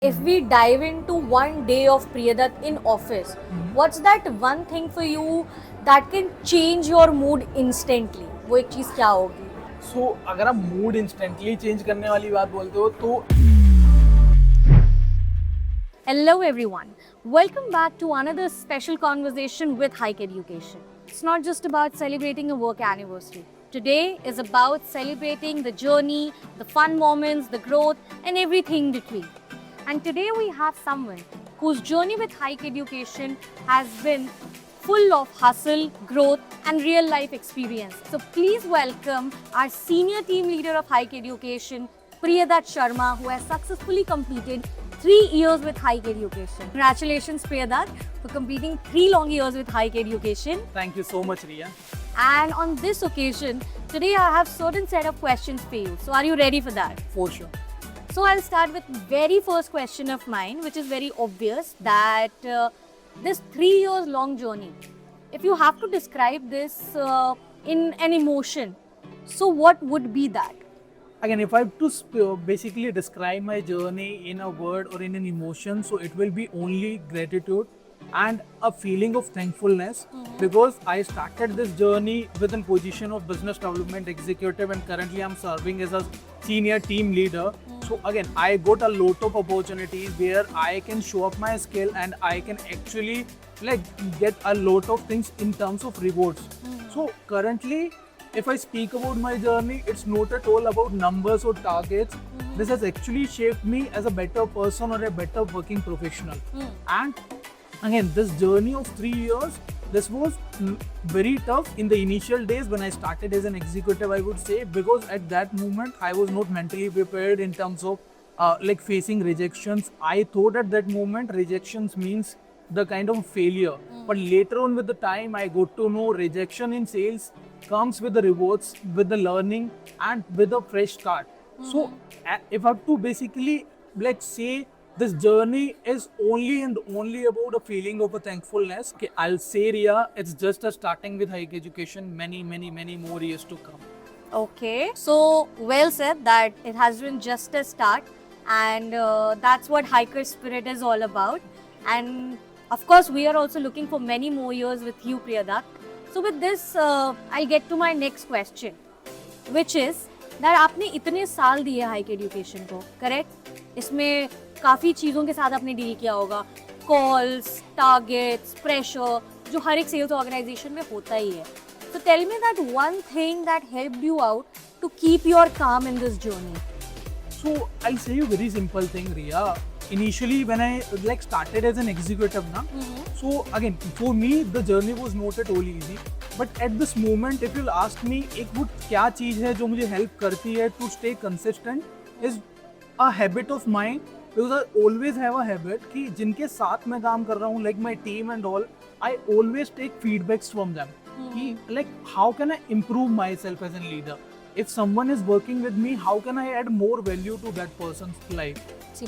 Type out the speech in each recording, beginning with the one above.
If we dive into one day of Priyadath in office, what's that one thing for you that can change your mood instantly? वो एक चीज क्या होगी? सो अगर आप mood instantly change करने वाली बात बोलते हो तो Hello everyone. Welcome back to another special conversation with Hike Education. It's not just about celebrating a work anniversary. Today is about celebrating the journey, the fun moments, the growth, and everything between. And today we have someone whose journey with Hike Education has been full of hustle, growth, and real life experience. So please welcome our senior team leader of Hike Education, Priyadath Sharma, who has successfully completed 3 years with Hike Education. Congratulations, Priyadath, for completing 3 long years with Hike Education. Thank you so much Riya. And on this occasion, today I have certain set of questions for you. So are you ready for that? For sure. So I'll start with very first question of mine, which is very obvious that this 3 years long journey, if you have to describe this in an emotion, so what would be that? Again, if I have to basically describe my journey in a word or in an emotion, so it will be only gratitude and a feeling of thankfulness because I started this journey with a position of business development executive and currently I'm serving as a senior team leader. So again, I got a lot of opportunities where I can show up my skill and I can actually get a lot of things in terms of rewards. So currently, if I speak about my journey, it's not at all about numbers or targets. This has actually shaped me as a better person or a better working professional. And again, this journey of 3 years, this was very tough in the initial days when I started as an executive, I would say, because at that moment I was not mentally prepared in terms of facing rejections. I thought at that moment rejections means the kind of failure. But later on with the time, I got to know rejection in sales comes with the rewards, with the learning, and with a fresh start. So if I have to basically say this journey is only and only about a feeling of a thankfulness. Okay, I'll say Ria, it's just a starting with Hike Education. Many more years to come. Okay, so well said that it has been just a start, and that's what hiker spirit is all about. And of course, we are also looking for many more years with you, Priyadath. So with this, I'll get to my next question, which is that आपने इतने साल दिए hike education को, correct? इसमें काफ़ी चीज़ों के साथ आपने डील किया होगा, कॉल्स, टारगेट्स, प्रेशर, जो हर एक सेल्स ऑर्गेनाइजेशन में होता ही है. So tell me that one thing that helped you out to keep your calm in this journey. So I'll say you very simple thing, Ria. Initially, when I started as an executive, so again for me the journey was not at all easy. But at this moment, if you'll ask me, एक वो क्या चीज़ है जो मुझे help करती है to stay consistent is a habit of mine. Because I always have a habit कि जिनके साथ मैं काम कर रहा हूँ, like my team and all, I always take feedbacks from them. कि how can I improve myself as a leader? If someone is working with me, how can I add more value to that person's life?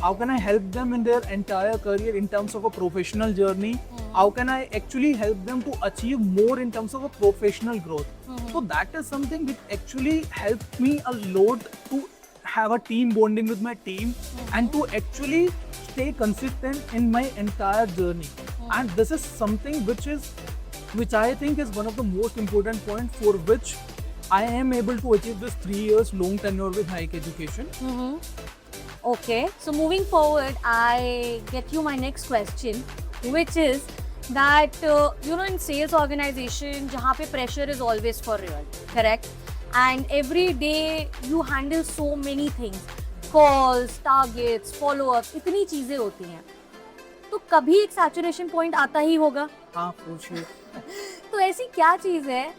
How can I help them in their entire career in terms of a professional journey? How can I actually help them to achieve more in terms of a professional growth? So that is something which actually helped me a lot to have a team bonding with my team and to actually stay consistent in my entire journey. And this is something which I think is one of the most important points for which I am able to achieve this 3 years long tenure with Hike Education. Okay, so moving forward, I get you my next question, which is that in sales organization, जहाँ पे pressure is always for real, correct? And every day you handle so many things, calls, targets, follow-ups, इतनी चीजें होती हैं. तो कभी एक saturation point आता ही होगा. हाँ, for sure. तो ऐसी क्या चीज है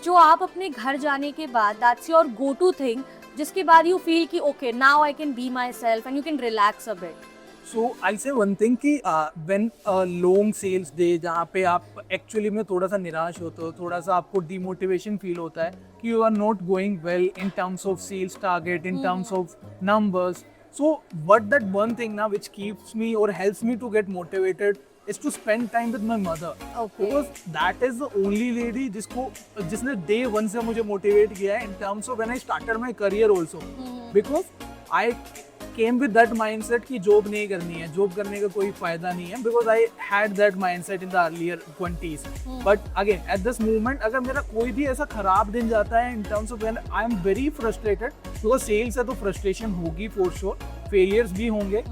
जो आप अपने घर जाने के बाद that's your go-to thing, जिसके बाद you feel कि okay, now I can be myself and you can relax a bit. So I'll say one thing कि when a long sales day जहाँ पे आप actually में थोड़ा सा निराश होते हो, थोड़ा सा आपको demotivation feel होता है कि you are not going well in terms of sales target, in terms of numbers. So what that one thing now which keeps me or helps me to get motivated is to spend time with my mother. Okay. Because that is the only lady जिसने day one से मुझे motivate किया है in terms of when I started my career also. Because I came with that mindset कि job नहीं करनी है, job करने का कोई फायदा नहीं है, because I had that mindset in the earlier 20s. But again, at this moment, अगर मेरा कोई भी ऐसा खराब दिन जाता है in terms of when I am very frustrated, because sales है तो frustration होगी for sure, failures भी होंगे.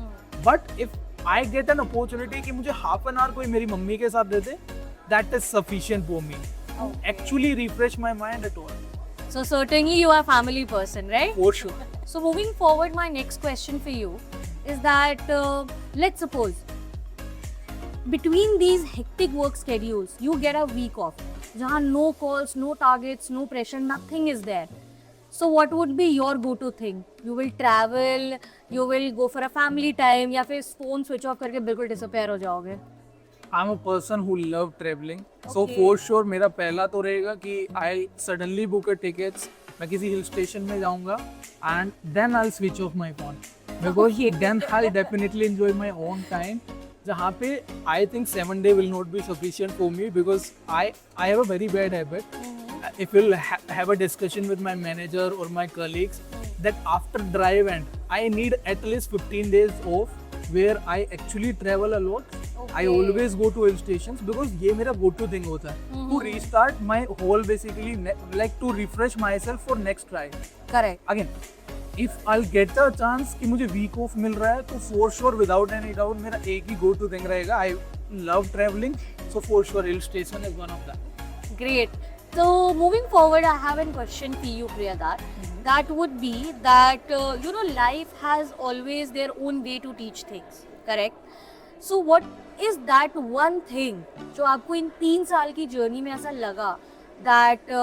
But if I get an opportunity कि मुझे half an hour कोई मेरी मम्मी के साथ दे दे, that is sufficient for me. Actually refresh my mind at all. So certainly you are a family person, right? For sure. So moving forward, my next question for you is that let's suppose between these hectic work schedules, you get a week off. Jahan no calls, no targets, no pressure, nothing is there. So what would be your go-to thing? You will travel, you will go for a family time, या फिर phone switch off करके बिल्कुल disappear हो जाओगे? I'm a person who love traveling. So Okay. for sure मेरा पहला तो रहेगा कि I'll suddenly book a tickets. मैं किसी हिल स्टेशन में जाऊंगा and then I'll switch off my phone because Okay. then I'll definitely enjoy my own time. जहाँ पे I think 7 day will not be sufficient for me because I have a very bad habit. If we'll have a discussion with my manager or my colleagues that after drive end I need at least 15 days off where I actually travel a lot. I always go to hill stations because ये मेरा go to thing होता है to restart my whole basically like to refresh myself for next try. Correct. Again, if I'll get a chance कि मुझे week off मिल रहा है तो for sure without any doubt मेरा एक ही go to thing रहेगा. I love traveling, so for sure hill station is one of that. Great. So moving forward, I have a question for you, Priyadar. That would be that you know, life has always their own way to teach things. Correct. So what is that one thing जो आपको इन 3 साल की journey में ऐसा लगा that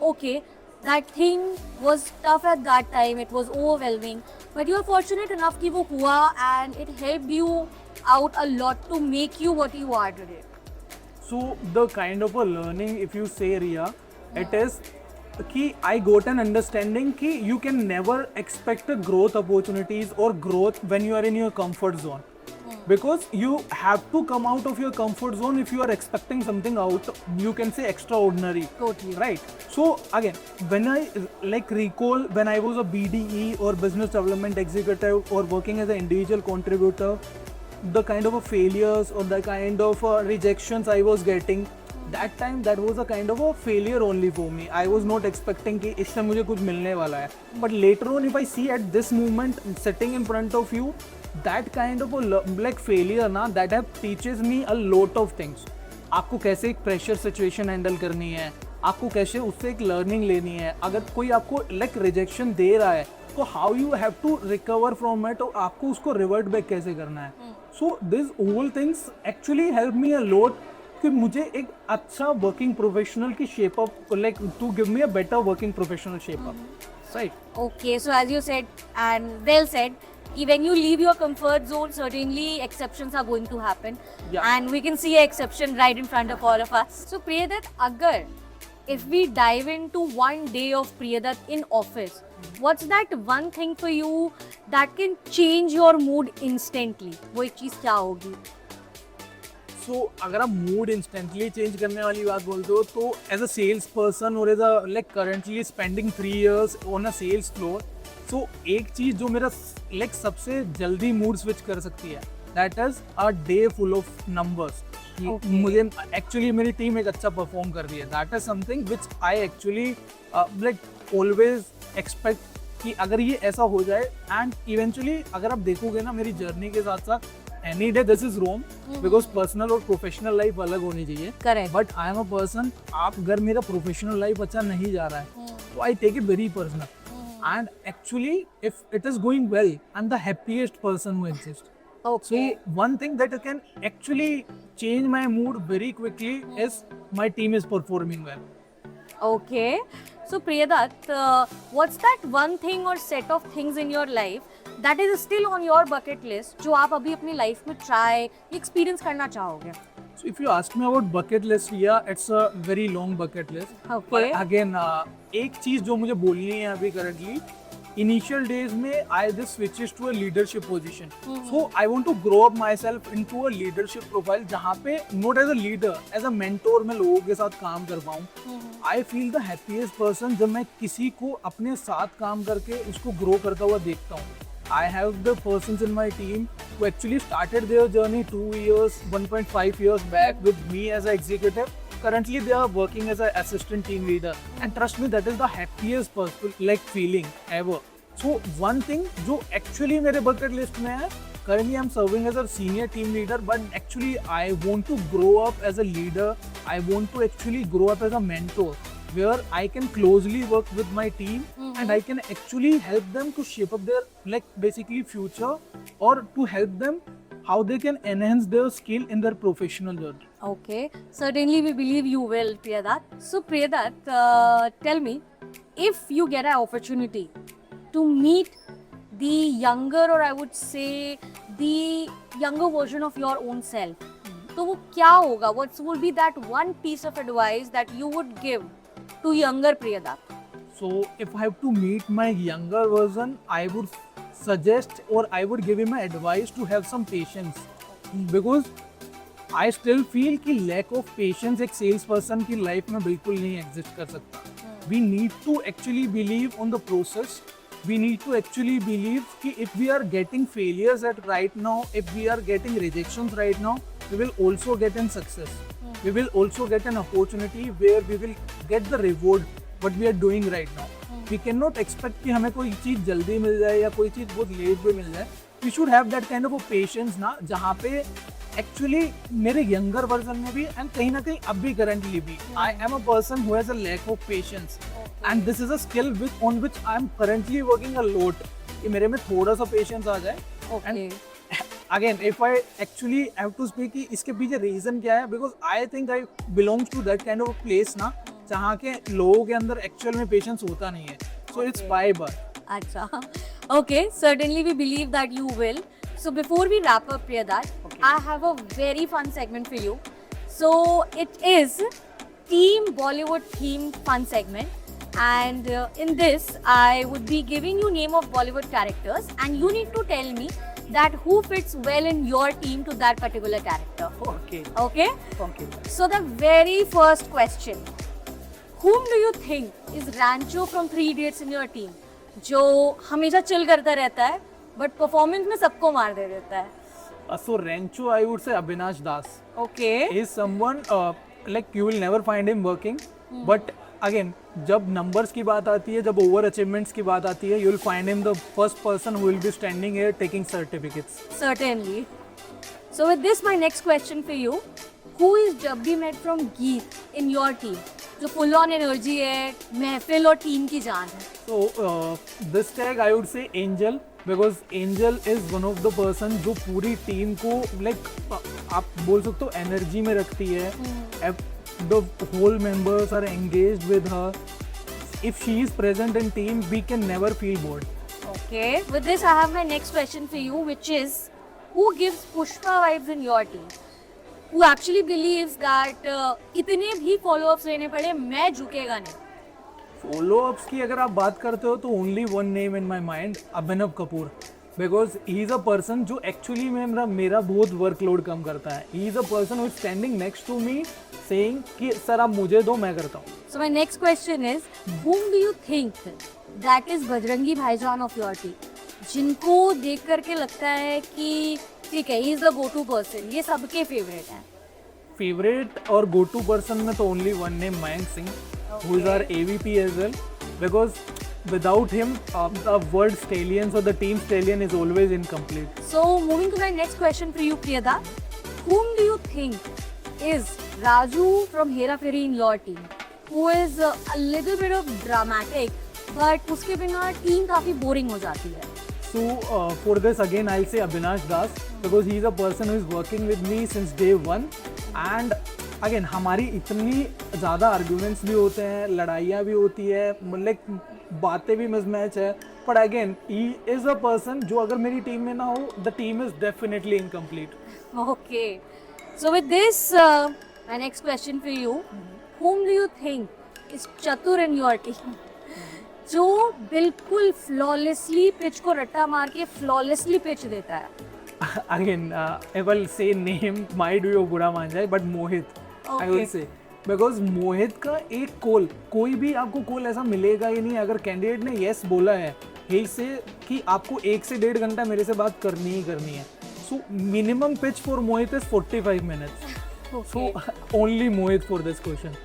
okay, that thing was tough at that time, it was overwhelming, but you are fortunate enough कि वो हुआ and it helped you out a lot to make you what you are today. So the kind of a learning, if you say Riya, it is कि I got an understanding कि you can never expect a growth opportunities or growth when you are in your comfort zone. Because you have to come out of your comfort zone if you are expecting something out, you can say extraordinary. Totally. Right. So again, when I like recall when I was a BDE or business development executive or working as an individual contributor, the kind of a failures or the kind of rejections I was getting, that time that was a kind of a failure only for me. I was not expecting कि इससे मुझे कुछ मिलने वाला है. But later on, if I see at this moment sitting in front of you, that kind of a like failure ना, that have teaches me a lot of things. आपको कैसे एक प्रेशर सिचुएशन हैंडल करनी है, आपको कैसे उससे एक लर्निंग लेनी है. अगर कोई आपको लाइक रिजेक्शन दे रहा है तो how you have to recover from it और आपको उसको रिवर्ट बैक कैसे करना है. So this whole things actually help me a lot कि मुझे एक अच्छा वर्किंग प्रोफेशनल की shape up like to give me a better working professional shape up. Right. Okay, so as you said and well said, when you leave your comfort zone, certainly exceptions are going to happen. Yeah. And we can see an exception right in front of all of us. So Priyadat, agar if we dive into one day of Priyadat in office, what's that one thing for you that can change your mood instantly? वो एक चीज क्या होगी? सो अगर आप mood instantly change करने वाली बात बोलते हो तो एज अ सेल्स पर्सन और as a like currently spending 3 years on a sales floor, so एक चीज़ जो मेरा लाइक सबसे जल्दी मूड स्विच कर सकती है, that is a day full of numbers. मुझे एक्चुअली मेरी टीम एक अच्छा परफॉर्म कर रही है, that is something which I actually like always expect कि अगर ये ऐसा हो जाए. एंड इवेंचुअली अगर आप देखोगे ना मेरी जर्नी के साथ साथ, any day this is wrong because personal और प्रोफेशनल लाइफ अलग होनी चाहिए. Correct. But I am a person, आप अगर मेरा प्रोफेशनल लाइफ अच्छा नहीं जा रहा है तो I take it very personal. And actually if it is going well, I am the happiest person who exist. Okay. So one thing that can actually change my mood very quickly is my team is performing well. Okay. So Priyadat, what's that one thing or set of things in your life that is still on your bucket list जो आप अभी अपनी life में try experience करना चाहोगे? So if you ask me about bucket list, yeah, it's a very long bucket list. Okay. But again, एक चीज जो मुझे बोलनी है अभी currently, initial days में I just switches to a leadership position. So I want to grow up myself into a leadership profile जहाँ पे not as a leader, as a mentor मैं लोगों के साथ काम कर पाऊँ. I feel the happiest person जब मैं किसी को अपने साथ काम करके उसको grow करता हुआ देखता हूँ. I have the persons in my team who actually started their journey 2 years, 1.5 years back with me as an executive. Currently, they are working as an assistant team leader, and trust me, that is the happiest like feeling ever. So one thing जो actually मेरे bucket list में है, currently I'm serving as a senior team leader, but actually I want to grow up as a leader. I want to actually grow up as a mentor, where I can closely work with my team and I can actually help them to shape up their like basically future, or to help them how they can enhance their skill in their professional journey. Okay, certainly we believe you will, Priyadath. So Priyadath, tell me, if you get an opportunity to meet the younger, or I would say the younger version of your own self, तो वो क्या होगा? What would be that one piece of advice that you would give to younger Priyadath? So if I have to meet my younger version, I would suggest or I would give him advice to have some patience, because I still feel कि lack of patience एक sales person की life में बिल्कुल नहीं exist कर सकता. We need to actually believe on the process. We need to actually believe कि if we are getting failures at right now, if we are getting rejections right now, we will also get an success. We will also get an opportunity where we will get the reward what we are doing right now. We cannot expect कि हमें कोई चीज़ जल्दी मिल जाए या कोई चीज़ बहुत late भी मिल जाए. We should have that kind of a patience ना, जहाँ पे actually मेरे younger version में भी and कहीं ना कहीं अब भी currently भी I am a person who has a lack of patience, and this is a skill on which I am currently working a lot. कि मेरे में थोड़ा सा patience आ जाए. Okay. Again, if I actually have to speak कि इसके पीछे reason क्या है, because I think I belongs to that kind of a place ना, जहाँ के लोगों के अंदर actual में patience होता नहीं है. So it's by birth. Acha. Okay, certainly we believe that you will. So before we wrap up, Priyadath, I have a very fun segment for you. So it is Team Bollywood theme fun segment, and in this I would be giving you name of Bollywood characters, and you need to tell me that who fits well in your team to that particular character. Okay. Okay? Okay. So the very first question, whom do you think is Rancho from 3 Idiots in your team? जो हमेशा chill करता रहता है but performance में सबको मार दे देता है. So Rancho, I would say Abhinash Das. Okay. Is someone like you will never find him working, but again जब numbers की बात आती है, जब over achievements की बात आती है, you will find him the first person who will be standing here taking certificates. Certainly. So with this, my next question for you, who is Jabbi Met from Geet in your team? जो full on energy है, महफिल और team की जान है. So this tag I would say Angel, because Angel is one of the person जो पूरी team को like आप बोल सकते हो एनर्जी में रखती है. The whole members are engaged with her. If she is present in team, we can never feel bored. Okay. With this, I have my next question for you, which is, who gives Pushpa vibes in your team? Who actually believes that इतने भी follow-ups लेने पड़े, मैं झुकेगा नहीं. Follow-ups की अगर आप बात करते हो तो only one name in my mind, Abhinav Kapoor, because he is a person जो actually में मेरा बहुत workload कम करता है. He is a person who is standing next to me saying कि सर आप मुझे दो, मैं करता हूँ. So my next question is, whom do you think that is Bajrangi Bhaijaan of your team? जिनको देख करके लगता है कि ठीक है, he is the go-to person, ये सबके favorite है. Favorite और go-to person में तो only one name, Mayank Singh, who is our AVP as well, because without him, the word stallions or the team stallion is always incomplete. So moving to my next question for you, Priyadath, whom do you think is Raju from Hera Fairy in your team, who is a little bit of dramatic, but उसके बिना team काफी boring हो जाती है. So for this again I'll say Abhinash Das, because he is a person who is working with me since day one, and again हमारी इतनी ज़्यादा arguments भी होते हैं, लड़ाइयाँ भी होती है, मतलब बातें भी mismatch है, but again he is a person जो अगर मेरी team में ना हो, the team is definitely incomplete. Okay. So with this, my next question for you, whom do you think is Chatur in your team? जो बिल्कुल flawlessly pitch को रट्टा मार के flawlessly pitch देता है. Again, I will say name might be बुरा मान जाए, but Mohit, I will say, because Mohit का एक कॉल, कोई भी आपको कॉल ऐसा मिलेगा ही नहीं, अगर कैंडिडेट ने yes बोला है, he say कि आपको 1 से 1.5 घंटा मेरे से बात करनी ही करनी है. So minimum pitch for Mohit is 45 minutes. So only Mohit for this question.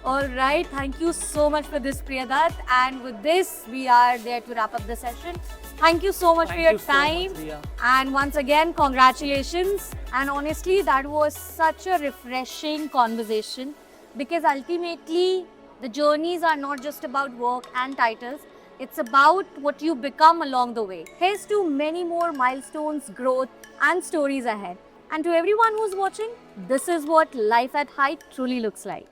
All right, thank you so much for this, Priyadath. And with this, we are there to wrap up the session. Thank you so much for your time. And once again, congratulations. And honestly, that was such a refreshing conversation because ultimately, the journeys are not just about work and titles. It's about what you become along the way. Here's to many more milestones, growth, and stories ahead. And to everyone who's watching, this is what life at height truly looks like.